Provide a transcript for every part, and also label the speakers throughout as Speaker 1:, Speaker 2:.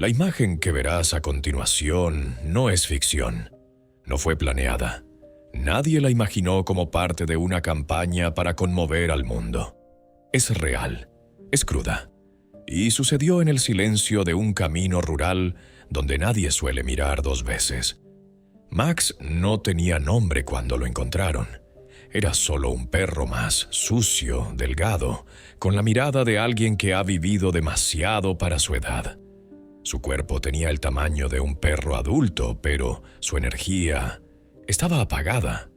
Speaker 1: La imagen que verás a continuación no es ficción. No fue planeada. Nadie la imaginó como parte de una campaña para conmover al mundo. Es real, es cruda, y sucedió en el silencio de un camino rural donde nadie suele mirar dos veces. Max no tenía nombre cuando lo encontraron. Era solo un perro más, sucio, delgado, con la mirada de alguien que ha vivido demasiado para su edad. Su cuerpo tenía el tamaño de un perro adulto, pero su energía estaba apagada.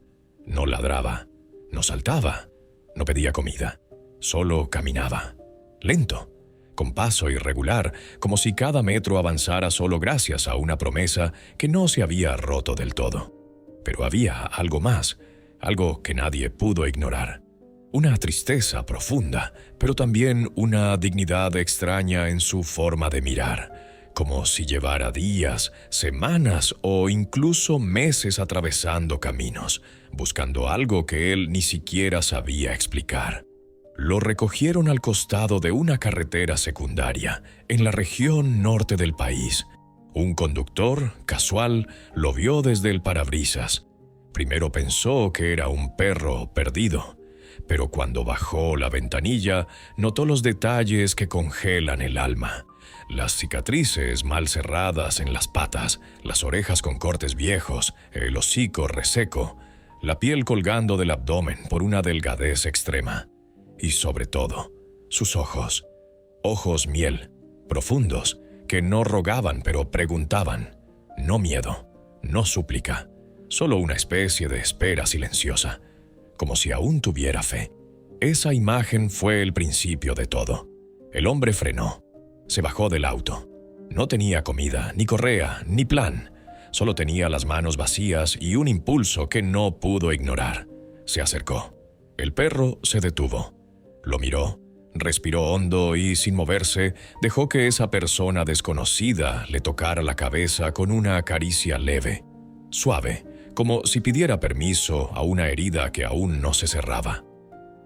Speaker 1: No ladraba, no saltaba, no pedía comida. Solo caminaba, lento, con paso irregular, como si cada metro avanzara solo gracias a una promesa que no se había roto del todo. Pero había algo más, algo que nadie pudo ignorar. Una tristeza profunda, pero también una dignidad extraña en su forma de mirar, como si llevara días, semanas o incluso meses atravesando caminos, buscando algo que él ni siquiera sabía explicar. Lo recogieron al costado de una carretera secundaria, en la región norte del país. Un conductor, casual, lo vio desde el parabrisas. Primero pensó que era un perro perdido, pero cuando bajó la ventanilla, notó los detalles que congelan el alma. Las cicatrices mal cerradas en las patas, las orejas con cortes viejos, el hocico reseco, la piel colgando del abdomen por una delgadez extrema. Y sobre todo, sus ojos. Ojos miel, profundos, que no rogaban pero preguntaban. No miedo, no súplica, solo una especie de espera silenciosa, como si aún tuviera fe. Esa imagen fue el principio de todo. El hombre frenó, se bajó del auto. No tenía comida, ni correa, ni plan. Solo tenía las manos vacías y un impulso que no pudo ignorar. Se acercó. El perro se detuvo. Lo miró, respiró hondo y, sin moverse, dejó que esa persona desconocida le tocara la cabeza con una caricia leve, suave, como si pidiera permiso a una herida que aún no se cerraba.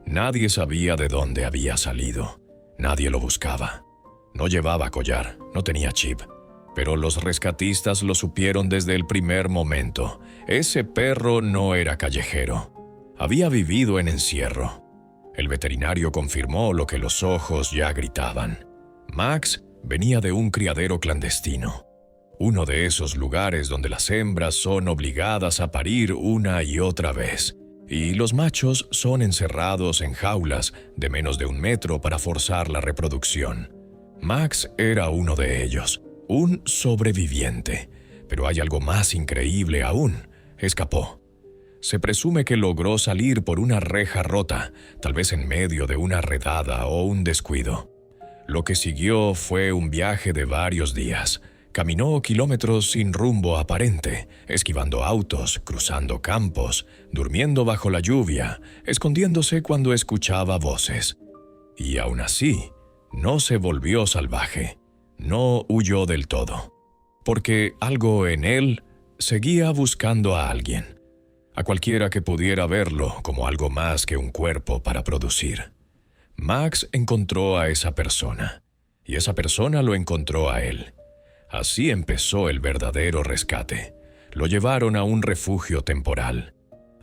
Speaker 1: Nadie sabía de dónde había salido. Nadie lo buscaba. No llevaba collar, no tenía chip. Pero los rescatistas lo supieron desde el primer momento. Ese perro no era callejero. Había vivido en encierro. El veterinario confirmó lo que los ojos ya gritaban. Max venía de un criadero clandestino. Uno de esos lugares donde las hembras son obligadas a parir una y otra vez, y los machos son encerrados en jaulas de menos de 1 metro para forzar la reproducción. Max era uno de ellos, un sobreviviente. Pero hay algo más increíble aún. Escapó. Se presume que logró salir por una reja rota, tal vez en medio de una redada o un descuido. Lo que siguió fue un viaje de varios días. Caminó kilómetros sin rumbo aparente, esquivando autos, cruzando campos, durmiendo bajo la lluvia, escondiéndose cuando escuchaba voces. Y aún así, no se volvió salvaje, no huyó del todo, porque algo en él seguía buscando a alguien. A cualquiera que pudiera verlo como algo más que un cuerpo para producir. Max encontró a esa persona, y esa persona lo encontró a él. Así empezó el verdadero rescate. Lo llevaron a un refugio temporal.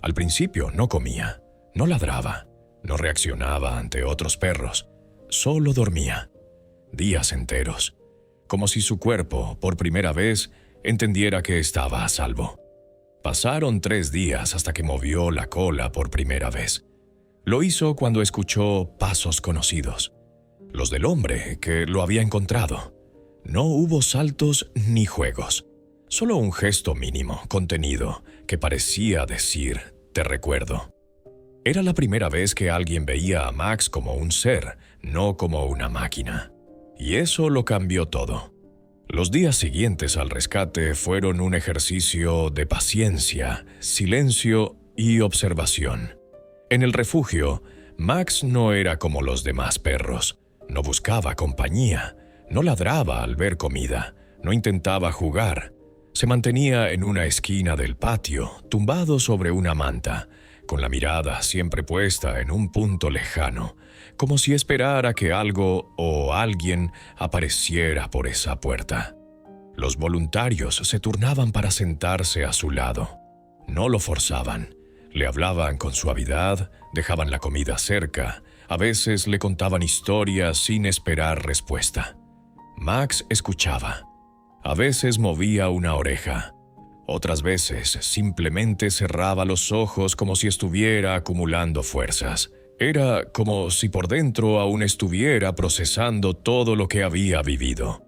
Speaker 1: Al principio no comía, no ladraba, no reaccionaba ante otros perros, solo dormía. Días enteros, como si su cuerpo, por primera vez, entendiera que estaba a salvo. Pasaron 3 días hasta que movió la cola por primera vez. Lo hizo cuando escuchó pasos conocidos, los del hombre que lo había encontrado. No hubo saltos ni juegos, solo un gesto mínimo, contenido, que parecía decir, te recuerdo. Era la primera vez que alguien veía a Max como un ser, no como una máquina. Y eso lo cambió todo. Los días siguientes al rescate fueron un ejercicio de paciencia, silencio y observación. En el refugio, Max no era como los demás perros. No buscaba compañía, no ladraba al ver comida, no intentaba jugar. Se mantenía en una esquina del patio, tumbado sobre una manta, con la mirada siempre puesta en un punto lejano, como si esperara que algo o alguien apareciera por esa puerta. Los voluntarios se turnaban para sentarse a su lado. No lo forzaban. Le hablaban con suavidad, dejaban la comida cerca, a veces le contaban historias sin esperar respuesta. Max escuchaba. A veces movía una oreja. Otras veces simplemente cerraba los ojos como si estuviera acumulando fuerzas. Era como si por dentro aún estuviera procesando todo lo que había vivido.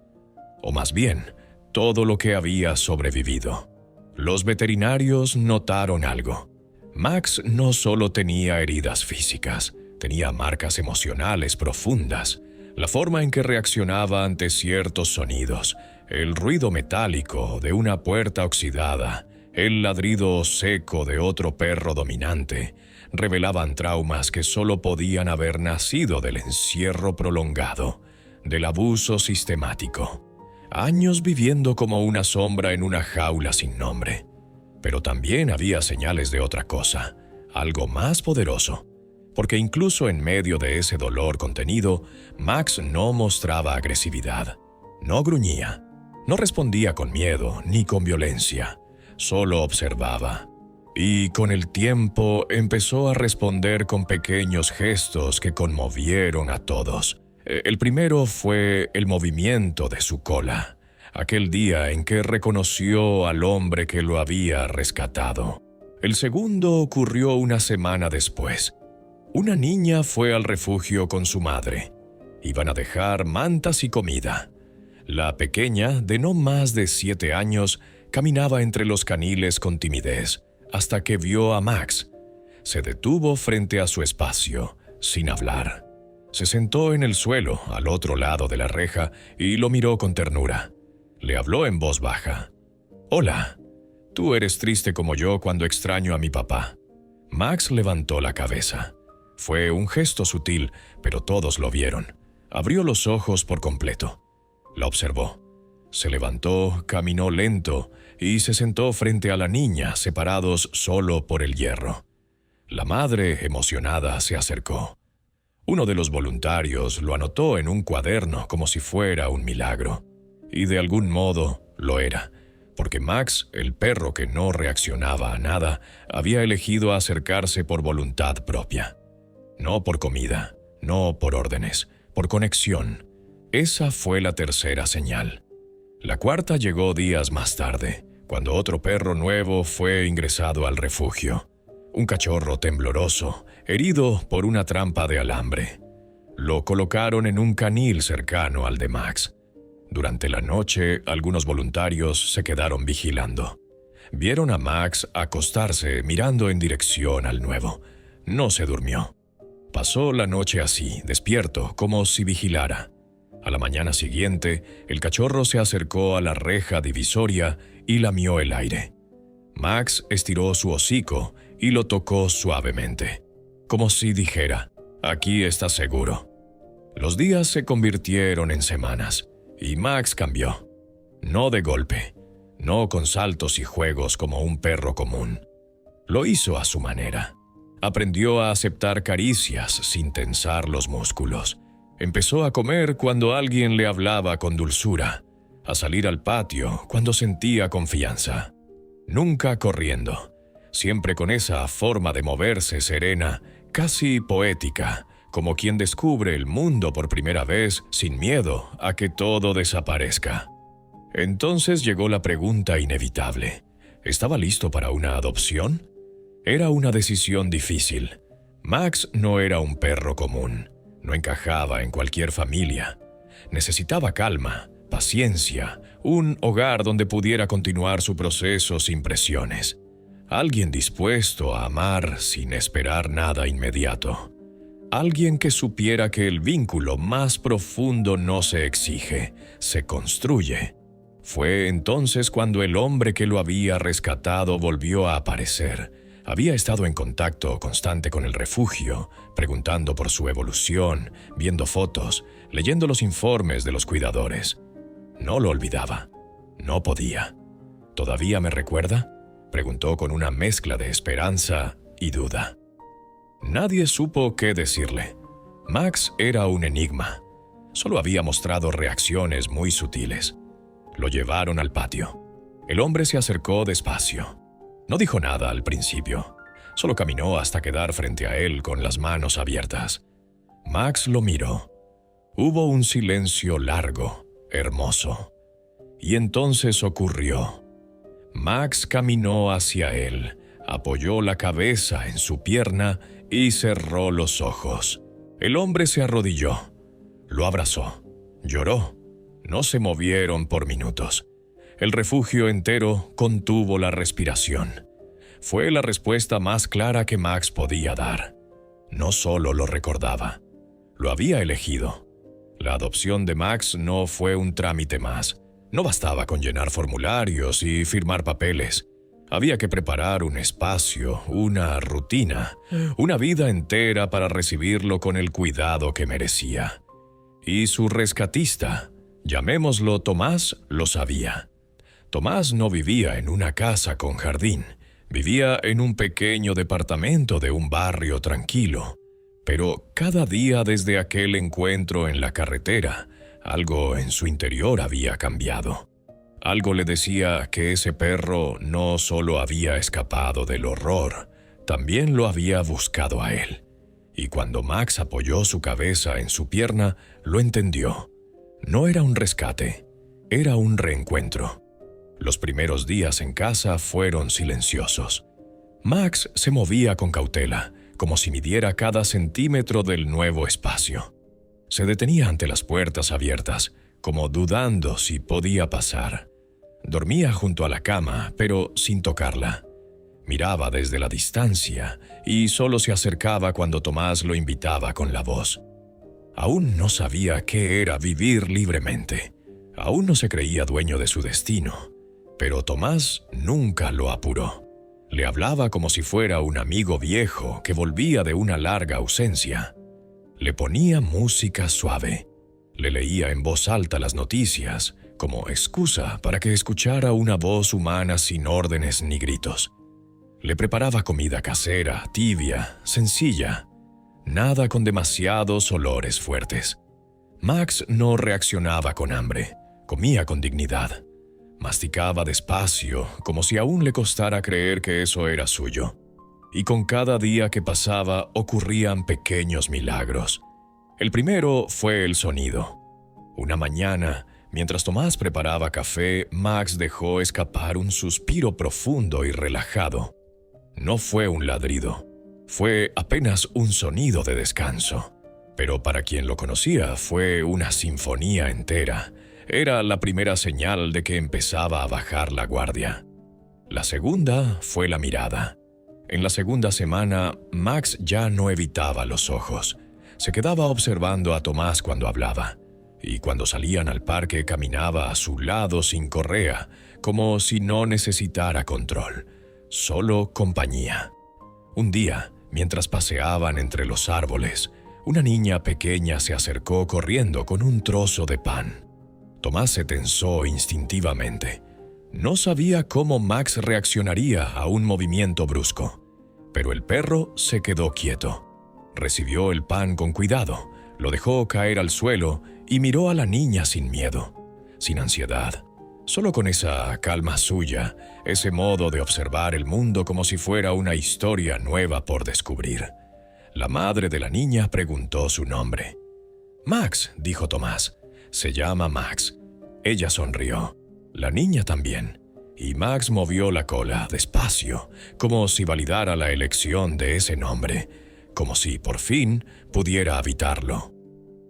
Speaker 1: O más bien, todo lo que había sobrevivido. Los veterinarios notaron algo. Max no solo tenía heridas físicas, tenía marcas emocionales profundas. La forma en que reaccionaba ante ciertos sonidos, el ruido metálico de una puerta oxidada, el ladrido seco de otro perro dominante, revelaban traumas que solo podían haber nacido del encierro prolongado, del abuso sistemático. Años viviendo como una sombra en una jaula sin nombre. Pero también había señales de otra cosa, algo más poderoso. Porque incluso en medio de ese dolor contenido, Max no mostraba agresividad. No gruñía. No respondía con miedo ni con violencia. Solo observaba. Y con el tiempo empezó a responder con pequeños gestos que conmovieron a todos. El primero fue el movimiento de su cola, aquel día en que reconoció al hombre que lo había rescatado. El segundo ocurrió una semana después. Una niña fue al refugio con su madre. Iban a dejar mantas y comida. La pequeña, de no más de 7 años, caminaba entre los caniles con timidez, hasta que vio a Max. Se detuvo frente a su espacio, sin hablar. Se sentó en el suelo, al otro lado de la reja, y lo miró con ternura. Le habló en voz baja. «Hola, tú eres triste como yo cuando extraño a mi papá». Max levantó la cabeza. Fue un gesto sutil, pero todos lo vieron. Abrió los ojos por completo. La observó. Se levantó, caminó lento y se sentó frente a la niña, separados solo por el hierro. La madre, emocionada, se acercó. Uno de los voluntarios lo anotó en un cuaderno como si fuera un milagro. Y de algún modo lo era, porque Max, el perro que no reaccionaba a nada, había elegido acercarse por voluntad propia. No por comida, no por órdenes, por conexión. Esa fue la tercera señal. La cuarta llegó días más tarde, cuando otro perro nuevo fue ingresado al refugio. Un cachorro tembloroso, herido por una trampa de alambre. Lo colocaron en un canil cercano al de Max. Durante la noche, algunos voluntarios se quedaron vigilando. Vieron a Max acostarse mirando en dirección al nuevo. No se durmió. Pasó la noche así, despierto, como si vigilara. A la mañana siguiente, el cachorro se acercó a la reja divisoria y lamió el aire. Max estiró su hocico y lo tocó suavemente, como si dijera, «Aquí estás seguro». Los días se convirtieron en semanas, y Max cambió. No de golpe, no con saltos y juegos como un perro común. Lo hizo a su manera. Aprendió a aceptar caricias sin tensar los músculos. Empezó a comer cuando alguien le hablaba con dulzura, a salir al patio cuando sentía confianza. Nunca corriendo, siempre con esa forma de moverse serena, casi poética, como quien descubre el mundo por primera vez sin miedo a que todo desaparezca. Entonces llegó la pregunta inevitable. ¿Estaba listo para una adopción? Era una decisión difícil. Max no era un perro común. No encajaba en cualquier familia. Necesitaba calma, paciencia, un hogar donde pudiera continuar su proceso sin presiones. Alguien dispuesto a amar sin esperar nada inmediato. Alguien que supiera que el vínculo más profundo no se exige, se construye. Fue entonces cuando el hombre que lo había rescatado volvió a aparecer. Había estado en contacto constante con el refugio, preguntando por su evolución, viendo fotos, leyendo los informes de los cuidadores. No lo olvidaba. No podía. ¿Todavía me recuerda?, preguntó con una mezcla de esperanza y duda. Nadie supo qué decirle. Max era un enigma. Solo había mostrado reacciones muy sutiles. Lo llevaron al patio. El hombre se acercó despacio. No dijo nada al principio. Solo caminó hasta quedar frente a él con las manos abiertas. Max lo miró. Hubo un silencio largo, hermoso. Y entonces ocurrió. Max caminó hacia él, apoyó la cabeza en su pierna y cerró los ojos. El hombre se arrodilló. Lo abrazó. Lloró. No se movieron por minutos. El refugio entero contuvo la respiración. Fue la respuesta más clara que Max podía dar. No solo lo recordaba, lo había elegido. La adopción de Max no fue un trámite más. No bastaba con llenar formularios y firmar papeles. Había que preparar un espacio, una rutina, una vida entera para recibirlo con el cuidado que merecía. Y su rescatista, llamémoslo Tomás, lo sabía. Tomás no vivía en una casa con jardín. Vivía en un pequeño departamento de un barrio tranquilo. Pero cada día desde aquel encuentro en la carretera, algo en su interior había cambiado. Algo le decía que ese perro no solo había escapado del horror, también lo había buscado a él. Y cuando Max apoyó su cabeza en su pierna, lo entendió. No era un rescate, era un reencuentro. Los primeros días en casa fueron silenciosos. Max se movía con cautela, como si midiera cada centímetro del nuevo espacio. Se detenía ante las puertas abiertas, como dudando si podía pasar. Dormía junto a la cama, pero sin tocarla. Miraba desde la distancia y solo se acercaba cuando Tomás lo invitaba con la voz. Aún no sabía qué era vivir libremente. Aún no se creía dueño de su destino. Pero Tomás nunca lo apuró. Le hablaba como si fuera un amigo viejo que volvía de una larga ausencia. Le ponía música suave. Le leía en voz alta las noticias, como excusa para que escuchara una voz humana sin órdenes ni gritos. Le preparaba comida casera, tibia, sencilla. Nada con demasiados olores fuertes. Max no reaccionaba con hambre. Comía con dignidad. Masticaba despacio, como si aún le costara creer que eso era suyo. Y con cada día que pasaba ocurrían pequeños milagros. El primero fue el sonido. Una mañana, mientras Tomás preparaba café, Max dejó escapar un suspiro profundo y relajado. No fue un ladrido, fue apenas un sonido de descanso. Pero para quien lo conocía fue una sinfonía entera. Era la primera señal de que empezaba a bajar la guardia. La segunda fue la mirada. En la segunda semana, Max ya no evitaba los ojos. Se quedaba observando a Tomás cuando hablaba. Y cuando salían al parque caminaba a su lado sin correa, como si no necesitara control, solo compañía. Un día, mientras paseaban entre los árboles, una niña pequeña se acercó corriendo con un trozo de pan. Tomás se tensó instintivamente. No sabía cómo Max reaccionaría a un movimiento brusco, pero el perro se quedó quieto. Recibió el pan con cuidado, lo dejó caer al suelo y miró a la niña sin miedo, sin ansiedad, solo con esa calma suya, ese modo de observar el mundo como si fuera una historia nueva por descubrir. La madre de la niña preguntó su nombre. «Max», dijo Tomás. «Se llama Max». Ella sonrió. La niña también. Y Max movió la cola despacio, como si validara la elección de ese nombre, como si por fin pudiera habitarlo.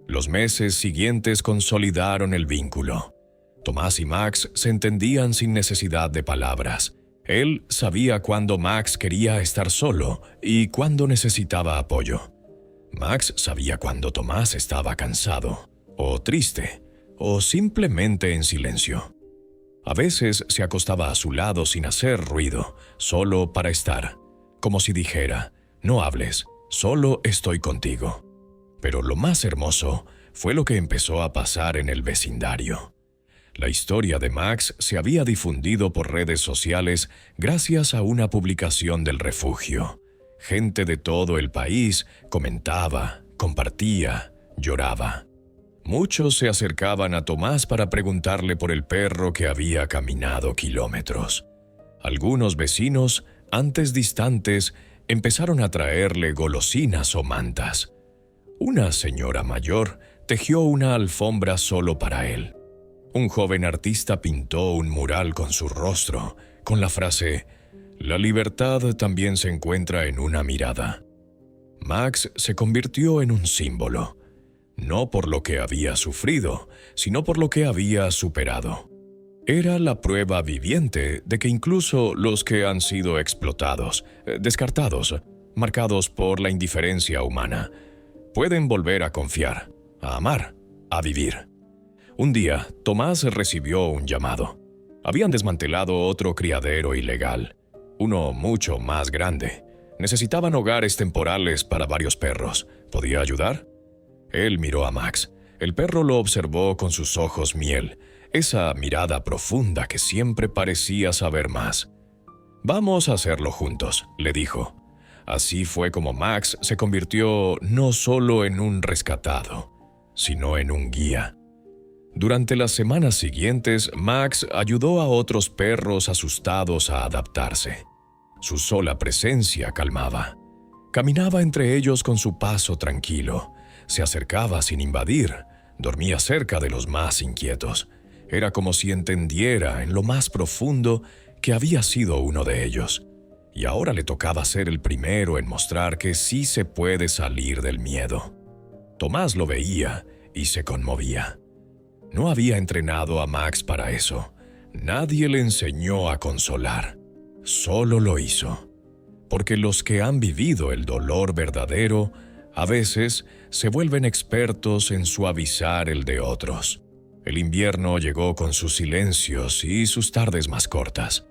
Speaker 1: Los meses siguientes consolidaron el vínculo. Tomás y Max se entendían sin necesidad de palabras. Él sabía cuándo Max quería estar solo y cuándo necesitaba apoyo. Max sabía cuándo Tomás estaba cansado, o triste, o simplemente en silencio. A veces se acostaba a su lado sin hacer ruido, solo para estar, como si dijera, «No hables, solo estoy contigo». Pero lo más hermoso fue lo que empezó a pasar en el vecindario. La historia de Max se había difundido por redes sociales gracias a una publicación del refugio. Gente de todo el país comentaba, compartía, lloraba. Muchos se acercaban a Tomás para preguntarle por el perro que había caminado kilómetros. Algunos vecinos, antes distantes, empezaron a traerle golosinas o mantas. Una señora mayor tejió una alfombra solo para él. Un joven artista pintó un mural con su rostro, con la frase: «La libertad también se encuentra en una mirada». Max se convirtió en un símbolo, no por lo que había sufrido, sino por lo que había superado. Era la prueba viviente de que incluso los que han sido explotados, descartados, marcados por la indiferencia humana, pueden volver a confiar, a amar, a vivir. Un día, Tomás recibió un llamado. Habían desmantelado otro criadero ilegal, uno mucho más grande. Necesitaban hogares temporales para varios perros. ¿Podía ayudar? Él miró a Max. El perro lo observó con sus ojos miel, esa mirada profunda que siempre parecía saber más. «Vamos a hacerlo juntos», le dijo. Así fue como Max se convirtió no solo en un rescatado, sino en un guía. Durante las semanas siguientes, Max ayudó a otros perros asustados a adaptarse. Su sola presencia calmaba. Caminaba entre ellos con su paso tranquilo, se acercaba sin invadir, dormía cerca de los más inquietos. Era como si entendiera en lo más profundo que había sido uno de ellos. Y ahora le tocaba ser el primero en mostrar que sí se puede salir del miedo. Tomás lo veía y se conmovía. No había entrenado a Max para eso. Nadie le enseñó a consolar. Solo lo hizo. Porque los que han vivido el dolor verdadero a veces se vuelven expertos en suavizar el de otros. El invierno llegó con sus silencios y sus tardes más cortas.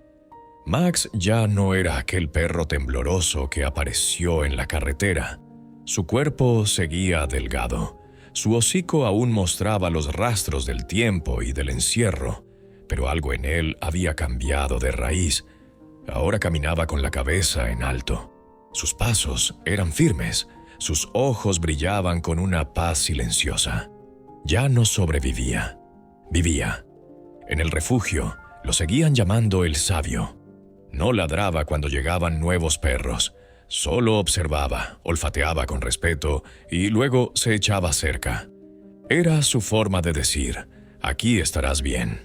Speaker 1: Max ya no era aquel perro tembloroso que apareció en la carretera. Su cuerpo seguía delgado. Su hocico aún mostraba los rastros del tiempo y del encierro, pero algo en él había cambiado de raíz. Ahora caminaba con la cabeza en alto. Sus pasos eran firmes, sus ojos brillaban con una paz silenciosa. Ya no sobrevivía, vivía. En el refugio lo seguían llamando el sabio. No ladraba cuando llegaban nuevos perros. Solo observaba, olfateaba con respeto y luego se echaba cerca. Era su forma de decir: «Aquí estarás bien».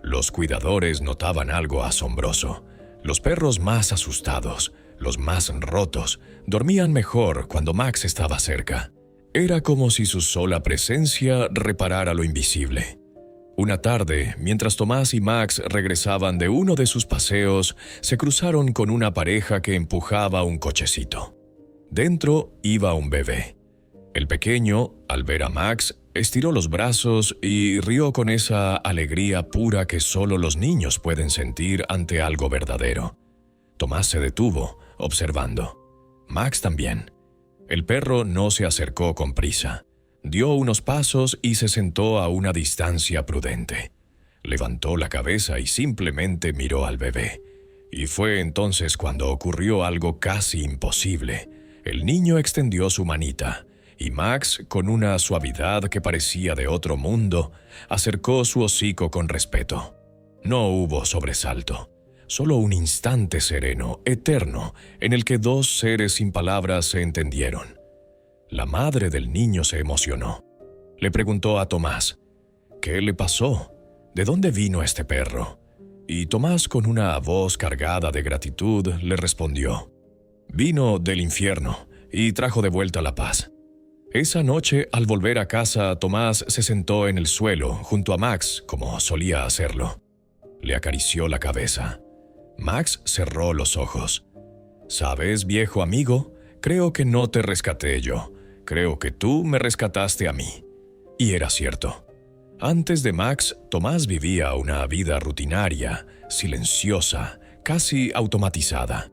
Speaker 1: Los cuidadores notaban algo asombroso. Los perros más asustados, los más rotos, dormían mejor cuando Max estaba cerca. Era como si su sola presencia reparara lo invisible. Una tarde, mientras Tomás y Max regresaban de uno de sus paseos, se cruzaron con una pareja que empujaba un cochecito. Dentro iba un bebé. El pequeño, al ver a Max, estiró los brazos y rió con esa alegría pura que solo los niños pueden sentir ante algo verdadero. Tomás se detuvo, observando. Max también. El perro no se acercó con prisa. Dio unos pasos y se sentó a una distancia prudente. Levantó la cabeza y simplemente miró al bebé. Y fue entonces cuando ocurrió algo casi imposible. El niño extendió su manita, y Max, con una suavidad que parecía de otro mundo, acercó su hocico con respeto. No hubo sobresalto, solo un instante sereno, eterno, en el que dos seres sin palabras se entendieron. La madre del niño se emocionó. Le preguntó a Tomás: «¿Qué le pasó? ¿De dónde vino este perro?» Y Tomás, con una voz cargada de gratitud, le respondió: «Vino del infierno y trajo de vuelta la paz». Esa noche, al volver a casa, Tomás se sentó en el suelo junto a Max, como solía hacerlo. Le acarició la cabeza. Max cerró los ojos. «¿Sabes, viejo amigo? Creo que no te rescaté yo. Creo que tú me rescataste a mí». Y era cierto. Antes de Max, Tomás vivía una vida rutinaria, silenciosa, casi automatizada.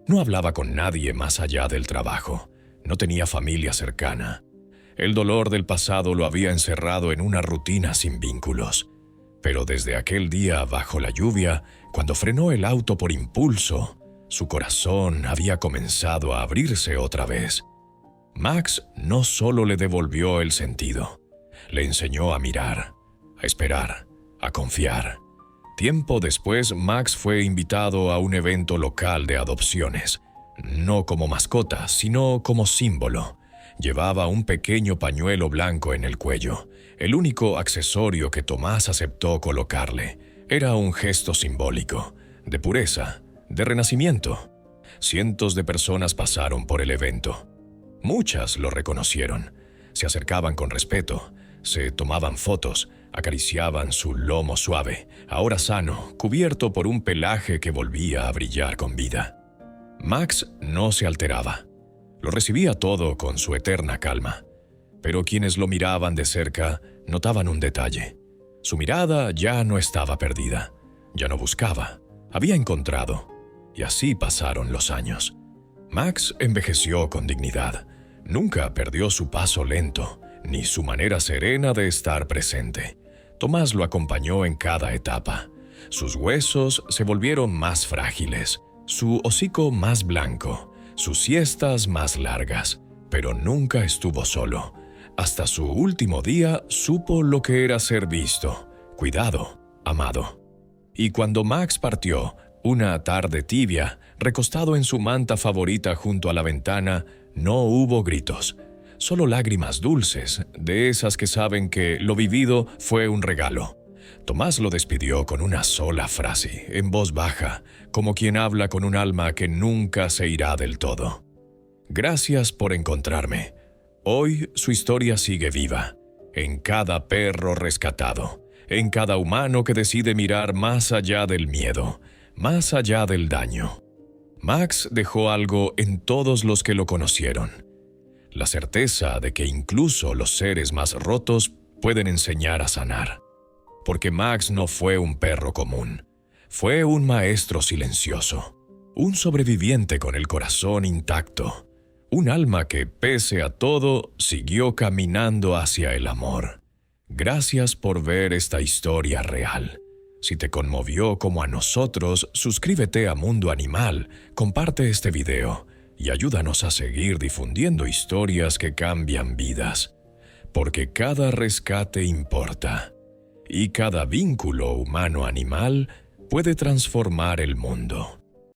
Speaker 1: No hablaba con nadie más allá del trabajo. No tenía familia cercana. El dolor del pasado lo había encerrado en una rutina sin vínculos. Pero desde aquel día bajo la lluvia, cuando frenó el auto por impulso, su corazón había comenzado a abrirse otra vez. Max no solo le devolvió el sentido, Le enseñó a mirar, a esperar, a confiar. Tiempo después, Max fue invitado a un evento local de adopciones. No como mascota, sino como símbolo. Llevaba un pequeño pañuelo blanco en el cuello. El único accesorio que Tomás aceptó colocarle. Era un gesto simbólico, de pureza, de renacimiento. Cientos de personas pasaron por el evento. Muchas lo reconocieron. Se acercaban con respeto, se tomaban fotos, acariciaban su lomo suave, ahora sano, cubierto por un pelaje que volvía a brillar con vida. Max no se alteraba. Lo recibía todo con su eterna calma. Pero quienes lo miraban de cerca notaban un detalle. Su mirada ya no estaba perdida, ya no buscaba, había encontrado. Y así pasaron los años. Max envejeció con dignidad. Nunca perdió su paso lento, ni su manera serena de estar presente. Tomás lo acompañó en cada etapa. Sus huesos se volvieron más frágiles, su hocico más blanco, sus siestas más largas, pero nunca estuvo solo. Hasta su último día supo lo que era ser visto, cuidado, amado. Y cuando Max partió, una tarde tibia, recostado en su manta favorita junto a la ventana, no hubo gritos, solo lágrimas dulces, de esas que saben que lo vivido fue un regalo. Tomás lo despidió con una sola frase, en voz baja, como quien habla con un alma que nunca se irá del todo. Gracias por encontrarme. Hoy su historia sigue viva, en cada perro rescatado, en cada humano que decide mirar más allá del miedo, más allá del daño. Max dejó algo en todos los que lo conocieron. La certeza de que incluso los seres más rotos pueden enseñar a sanar. Porque Max no fue un perro común. Fue un maestro silencioso. Un sobreviviente con el corazón intacto. Un alma que, pese a todo, siguió caminando hacia el amor. Gracias por ver esta historia real. Si te conmovió como a nosotros, suscríbete a Mundo Animal, comparte este video y ayúdanos a seguir difundiendo historias que cambian vidas. Porque cada rescate importa y cada vínculo humano-animal puede transformar el mundo.